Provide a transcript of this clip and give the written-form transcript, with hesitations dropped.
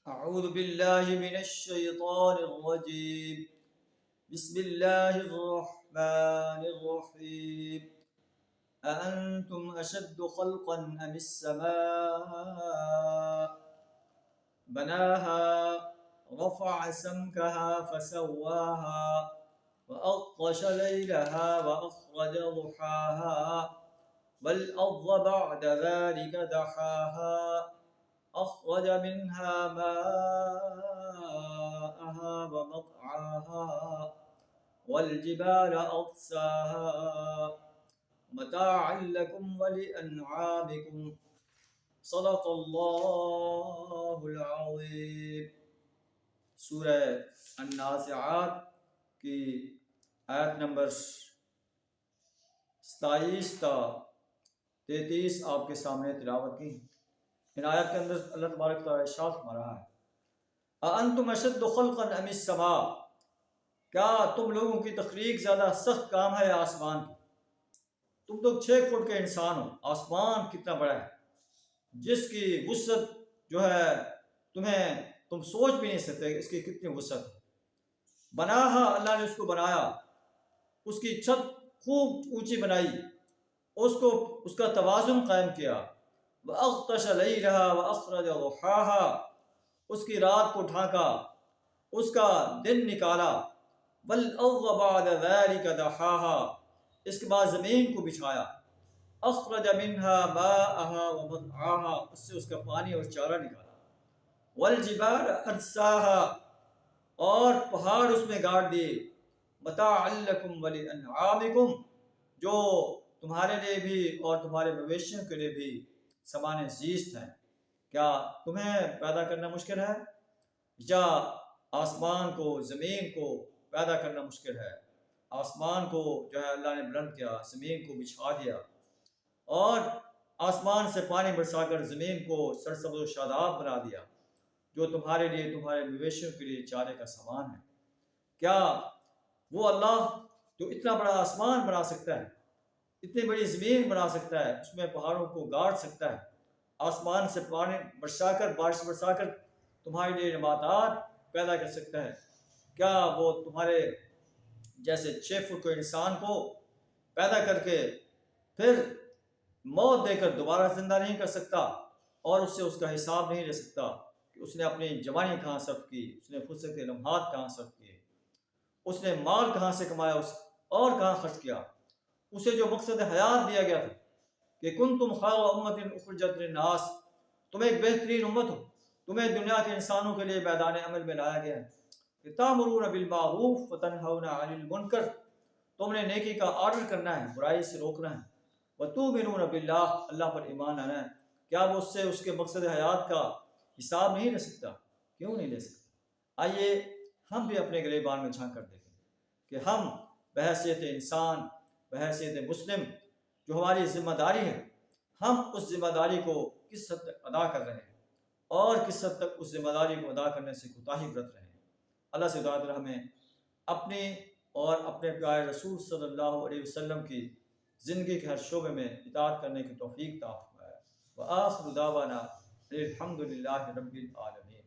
أعوذ بالله من الشيطان الرجيم. بسم الله الرحمن الرحيم. أأنتم أشد خلقا أم السماء بناها رفع سمكها فسواها وأغطش ليلها وأخرج ضحاها والأرض بعد ذلك دحاها أخرج منها ماءها ومرعاها والجبال أرساها متاعا لكم ولأنعامكم صدق اللہ العظیم. سورہ النازعات کی آیت نمبر 27 تا 33 آپ کے سامنے تلاوت کی. ان آیت کے اندر اللہ تبارک تعالیٰ ارشاد فرما رہا ہے اَأَنْتُمْ أَشَدُّ خَلْقًا أَمِ السَّمَاءُ، کیا تم لوگوں کی تخلیق زیادہ سخت کام ہے آسمان کی؟ تم تو 6 فٹ کے انسان ہو، آسمان کتنا بڑا ہے جس کی وسعت جو ہے تم سوچ بھی نہیں سکتے اس کی کتنی وسعت ہے. بناہا، اللہ نے اس کو بنایا، اس کی چھت خوب اونچی بنائی، اس کا توازن قائم کیا. وَأَغْطَشَ لَيْلَهَا وَأَخْرَجَ ضُحَاهَا، اس کی رات کو ڈھانکا، اس کا دن نکالا. وَالْأَرْضَ بَعْدَ ذَلِكَ دَحَاهَا، اس کے بعد زمین کو بچھایا. أَخْرَجَ مِنْهَا مَاءَهَا وَمَرْعَاهَا، اس سے اس کا پانی اور چارہ نکالا. وَالْجِبَالَ أَرْسَاهَا، اور پہاڑ اس میں گاڑ دیے. مَتَاعًا لَكُمْ وَلِأَنْعَامِكُمْ، جو تمہارے لیے بھی اور تمہارے مویشیوں کے لیے بھی سامان زیست ہیں. کیا تمہیں پیدا کرنا مشکل ہے یا آسمان کو زمین کو پیدا کرنا مشکل ہے؟ آسمان کو جو ہے اللہ نے بلند کیا، زمین کو بچھا دیا اور آسمان سے پانی برسا کر زمین کو سرسبز و شاداب بنا دیا، جو تمہارے لیے تمہارے مویشیوں کے لیے چارے کا سامان ہے. کیا وہ اللہ جو اتنا بڑا آسمان بنا سکتا ہے، اتنی بڑی زمین بنا سکتا ہے، اس میں پہاڑوں کو گاڑ سکتا ہے، آسمان سے پانی برسا کر بارش برسا کر تمہارے لیے نباتات پیدا کر سکتا ہے، کیا وہ تمہارے جیسے 6 فٹ کے انسان کو پیدا کر کے پھر موت دے کر دوبارہ زندہ نہیں کر سکتا اور اس سے اس کا حساب نہیں لے سکتا کہ اس نے اپنی جوانی کہاں صرف کی، اس نے فرصت کے لمحات کہاں صرف کیے، اس نے مال کہاں سے کمایا اور کہاں خرچ کیا؟ اسے جو مقصد حیات دیا گیا تھا کہ کنتم خیر امۃ اخرجت للناس، تم ایک بہترین امت ہو، تمہیں دنیا کے انسانوں کے لیے میدان عمل میں لایا گیا ہے کہ تأمرون بالمعروف وتنہون عن المنکر، تم نے نیکی کا آرڈر کرنا ہے، برائی سے روکنا ہے. وتؤمنون باللہ، اللہ پر ایمان لانا ہے. کیا وہ اس سے اس کے مقصد حیات کا حساب نہیں لے سکتا؟ کیوں نہیں لے سکتا؟ آئیے ہم بھی اپنے گریبان میں جھانک کر دیکھیں کہ ہم بحیثیت انسان، بحیثیت مسلم جو ہماری ذمہ داری ہے، ہم اس ذمہ داری کو کس حد تک ادا کر رہے ہیں اور کس حد تک اس ذمہ داری کو ادا کرنے سے کوتاہی برت رہے ہیں. اللہ سے دعا کر ہمیں اپنی اور اپنے پیارے رسول صلی اللہ علیہ وسلم کی زندگی کے ہر شعبے میں اطاعت کرنے کی توفیق عطا فرمائے. وآخر دعوانا الحمد للہ رب العالمین.